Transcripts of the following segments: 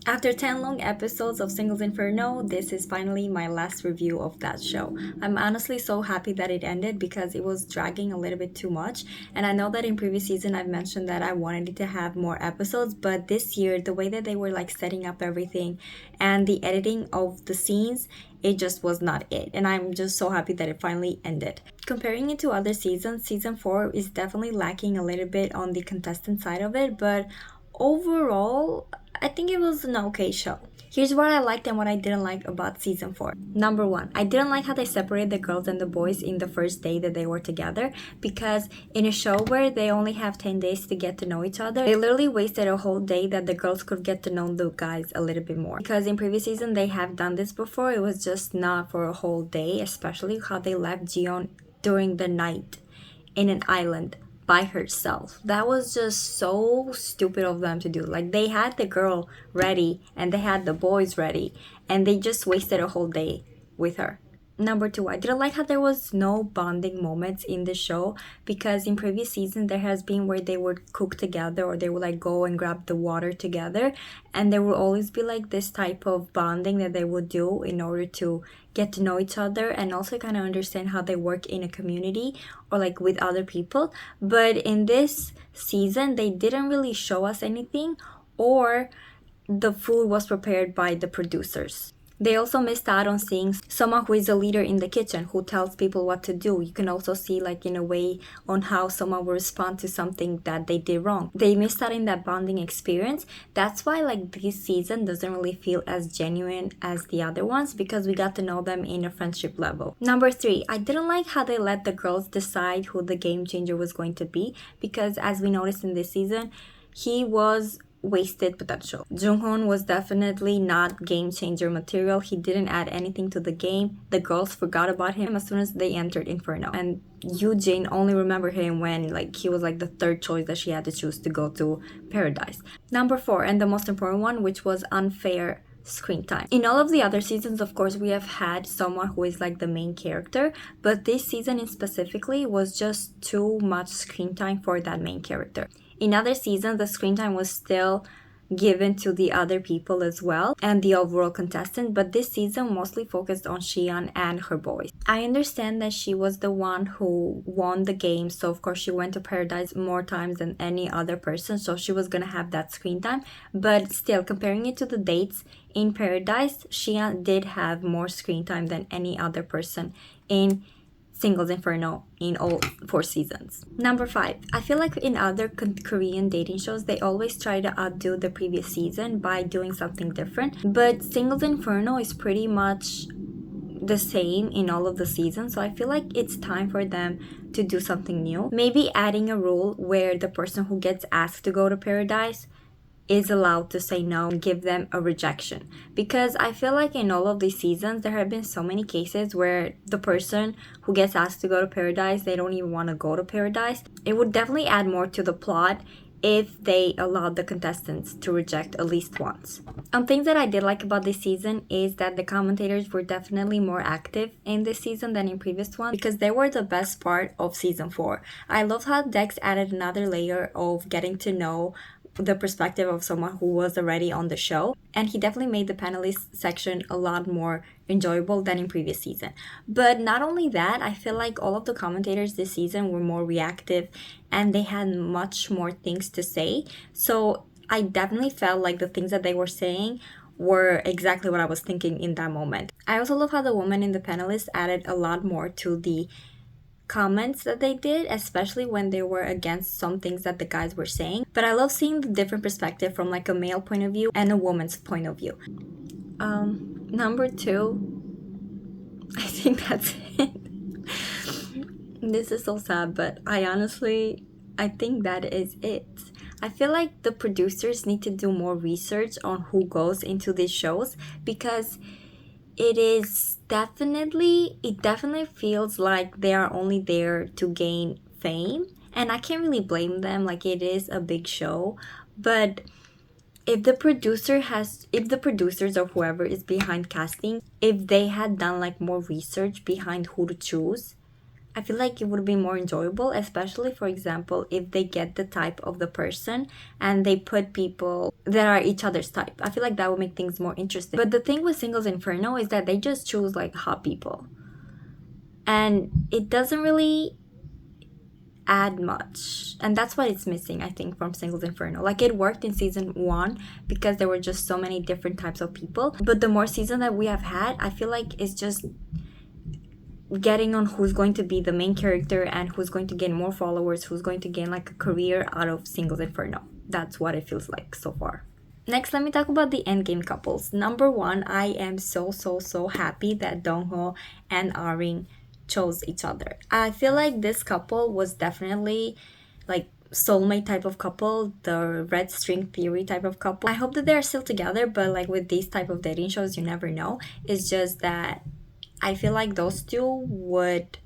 After 10 long episodes of Singles Inferno, this is finally my last review of that show. I'm honestly so happy that it ended because it was dragging a little bit too much. And I know that in previous season I've mentioned that I wanted it to have more episodes, but this year the way that they were like setting up everything and the editing of the scenes, it just was not it. And I'm just so happy that it finally ended. Comparing it to other seasons, season 4 is definitely lacking a little bit on the contestant side of it, but overall, I think it was an okay show. Here's what I liked and what I didn't like about season 4. Number 1, I didn't like how they separated the girls and the boys in the first day that they were together, because in a show where they only have 10 days to get to know each other, they literally wasted a whole day that the girls could get to know the guys a little bit more. Because in previous season they have done this before, it was just not for a whole day, especially how they left Gion during the night in an island by herself. That was just so stupid of them to do. Like, they had the girl ready and they had the boys ready, and they just wasted a whole day with her. Number 2, I didn't like how there was no bonding moments in the show, because in previous seasons there has been where they would cook together or they would like go and grab the water together, and there will always be like this type of bonding that they would do in order to get to know each other and also kind of understand how they work in a community or like with other people. But in this season they didn't really show us anything, or the food was prepared by the producers. They also missed out on seeing someone who is a leader in the kitchen, who tells people what to do. You can also see like in a way on how someone will respond to something that they did wrong. They missed out in that bonding experience. That's why like this season doesn't really feel as genuine as the other ones, because we got to know them in a friendship level. Number 3, I didn't like how they let the girls decide who the game changer was going to be, because as we noticed in this season, he was wasted potential. Junghoon was definitely not game changer material. He didn't add anything to the game. The girls forgot about him as soon as they entered Inferno, and Eugene only remembered him when like he was like the third choice that she had to choose to go to Paradise. Number 4, and the most important one, which was unfair screen time. In all of the other seasons, of course, we have had someone who is like the main character, but this season in specifically was just too much screen time for that main character. In other seasons, the screen time was still given to the other people as well and the overall contestant, but this season mostly focused on Xian and her boys. I understand that she was the one who won the game, so of course she went to Paradise more times than any other person, so she was gonna have that screen time, but still, comparing it to the dates in Paradise, Xian did have more screen time than any other person in Singles Inferno in all 4 seasons. Number 5, I feel like in other Korean dating shows, they always try to outdo the previous season by doing something different. But Singles Inferno is pretty much the same in all of the seasons, so I feel like it's time for them to do something new. Maybe adding a rule where the person who gets asked to go to Paradise is allowed to say no and give them a rejection, because I feel like in all of these seasons there have been so many cases where the person who gets asked to go to Paradise, they don't even want to go to Paradise. It would definitely add more to the plot if they allowed the contestants to reject at least once. Things that I did like about this season is that the commentators were definitely more active in this season than in previous ones, because they were the best part of season 4. I love how Dex added another layer of getting to know the perspective of someone who was already on the show, and he definitely made the panelist section a lot more enjoyable than in previous season. But not only that, I feel like all of the commentators this season were more reactive and they had much more things to say, so I definitely felt like the things that they were saying were exactly what I was thinking in that moment. I also love how the woman in the panelists added a lot more to the comments that they did, especially when they were against some things that the guys were saying. But I love seeing the different perspective from like a male point of view and a woman's point of view. Number 2, I think that's it. This is so sad, but I think that is it. I feel like the producers need to do more research on who goes into these shows, because it definitely feels like they are only there to gain fame, and I can't really blame them. Like, it is a big show, but if the producers or whoever is behind casting, if they had done like more research behind who to choose, I feel like it would be more enjoyable, especially, for example, if they get the type of the person and they put people that are each other's type. I feel like that would make things more interesting. But the thing with Singles Inferno is that they just choose like hot people. And it doesn't really add much, and that's what it's missing, I think, from Singles Inferno. Like, it worked in season 1 because there were just so many different types of people, but the more season that we have had, I feel like it's just getting on who's going to be the main character and who's going to gain more followers, who's going to gain like a career out of Singles Inferno. That's what it feels like so far. Next, let me talk about the endgame couples. Number 1, I am so happy that Dongho and Arin chose each other. I feel like this couple was definitely like soulmate type of couple, the red string theory type of couple. I hope that they're still together, but like with these type of dating shows, you never know. It's just that I feel like those two would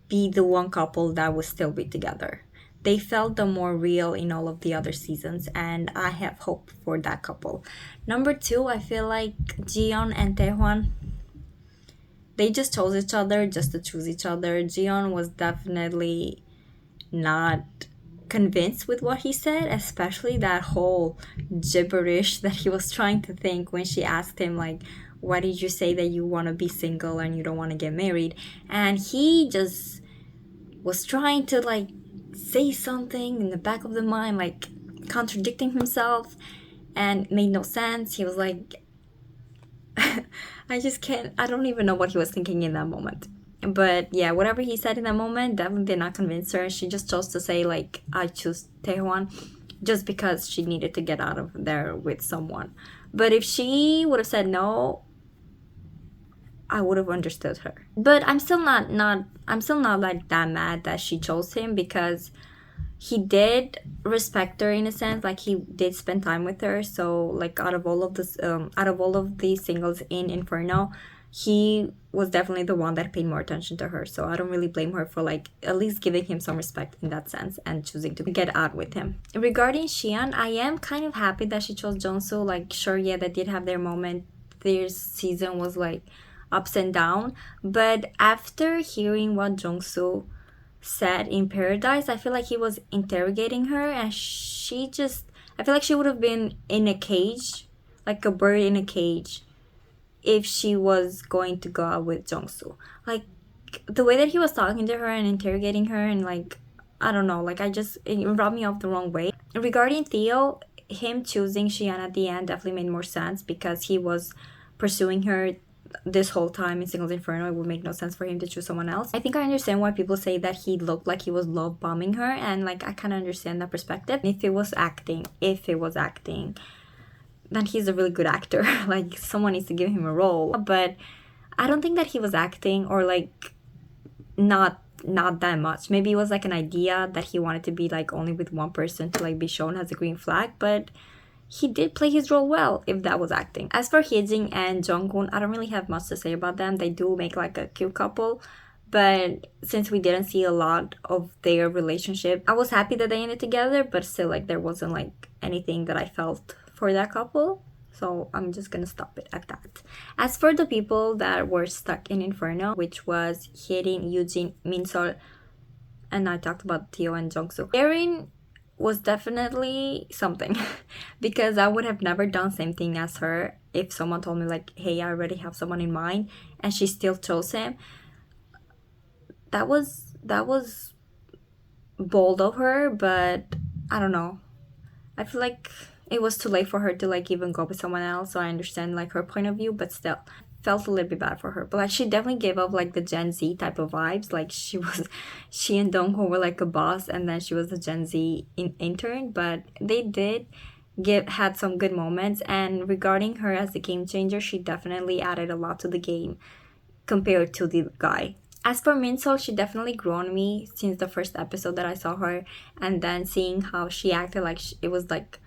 be the one couple that would still be together. They felt the more real in all of the other seasons, and I have hope for that couple. Number 2, I feel like Jiyeon and Taehwan, they just chose each other just to choose each other. Jiyeon was definitely not convinced with what he said, especially that whole gibberish that he was trying to think when she asked him, like, why did you say that you want to be single and you don't want to get married? And he just was trying to like say something in the back of the mind, like contradicting himself, and made no sense. He was like, I don't even know what he was thinking in that moment. But yeah, whatever he said in that moment definitely did not convince her. She just chose to say, like, I choose Taehwan just because she needed to get out of there with someone. But if she would have said no, I would have understood her. But I'm still not like that mad that she chose him, because he did respect her in a sense. Like, he did spend time with her. So like out of all of the singles in Inferno, he was definitely the one that paid more attention to her. So I don't really blame her for like at least giving him some respect in that sense and choosing to get out with him. Regarding Xian, I am kind of happy that she chose Jongsu. Like, sure, yeah, they did have their moment. Their season was like ups and down, but after hearing what Jongsu said in Paradise, I feel like he was interrogating her, and I feel like she would have been in a cage, like a bird in a cage, if she was going to go out with Jongsu. Like, the way that he was talking to her and interrogating her, and like, I don't know, like, it rubbed me off the wrong way. Regarding Theo, him choosing Xian at the end definitely made more sense, because he was pursuing her this whole time in Singles Inferno. It would make no sense for him to choose someone else. I think I understand why people say that he looked like he was love bombing her, and like, I kind of understand that perspective. If it was acting, then he's a really good actor. Like, someone needs to give him a role. But I don't think that he was acting, or like not that much. Maybe it was like an idea that he wanted to be like only with one person to like be shown as a green flag, but he did play his role well, if that was acting. As for Hyejin and Jungkook, I don't really have much to say about them. They do make like a cute couple, but since we didn't see a lot of their relationship, I was happy that they ended together, but still, like, there wasn't like anything that I felt for that couple. So I'm just gonna stop it at that. As for the people that were stuck in Inferno, which was Hyejin, Eugene, Minsol, and I talked about Theo and Jungkook. Erin was definitely something because I would have never done same thing as her if someone told me like, hey, I already have someone in mind, and she still chose him. That was bold of her, but I don't know. I feel like it was too late for her to like even go with someone else, so I understand like her point of view, but still felt a little bit bad for her. But like, she definitely gave off like the Gen Z type of vibes. Like, she and Dongho were like a boss, and then she was a Gen Z intern. But they did had some good moments, and regarding her as the game changer, she definitely added a lot to the game compared to the guy. As for Minso, she definitely grew on me since the first episode that I saw her, and then seeing how she acted like it was like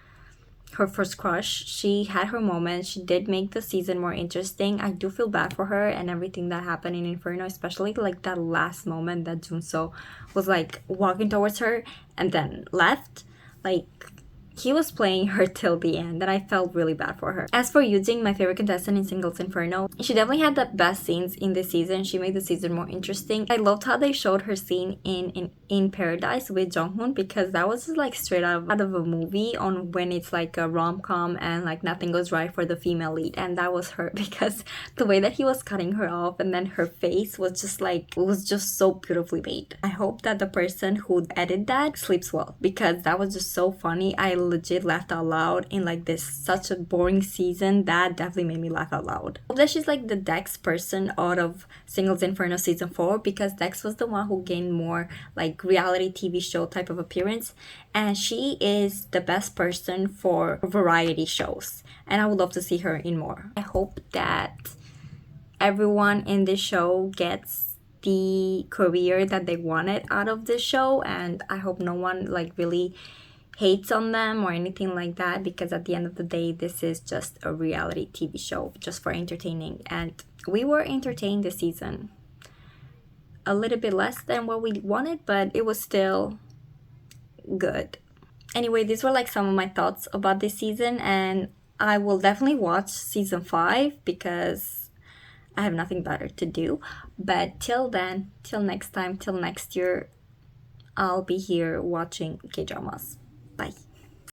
her first crush. She had her moments. She did make the season more interesting. I do feel bad for her and everything that happened in Inferno, especially like that last moment that Junso was like walking towards her and then left. Like, he was playing her till the end, and I felt really bad for her. As for Yujing, my favorite contestant in Singles Inferno, she definitely had the best scenes in this season. She made the season more interesting. I loved how they showed her scene in Paradise with Jonghoon, because that was just like straight out of a movie, on when it's like a rom-com and like nothing goes right for the female lead, and that was her because the way that he was cutting her off, and then her face was just like, it was just so beautifully made. I hope that the person who edited that sleeps well, because that was just so funny. I legit laughed out loud in like this such a boring season. That definitely made me laugh out loud. I hope that she's like the Dex person out of Singles Inferno season 4, because Dex was the one who gained more like reality TV show type of appearance, and she is the best person for variety shows, and I would love to see her in more. I hope that everyone in this show gets the career that they wanted out of this show, and I hope no one like really hates on them or anything like that, because at the end of the day, this is just a reality TV show just for entertaining, and we were entertained this season. A little bit less than what we wanted, but it was still good. Anyway, these were like some of my thoughts about this season, and I will definitely watch season 5 because I have nothing better to do. But till then, till next time, till next year, I'll be here watching K-dramas. Bye.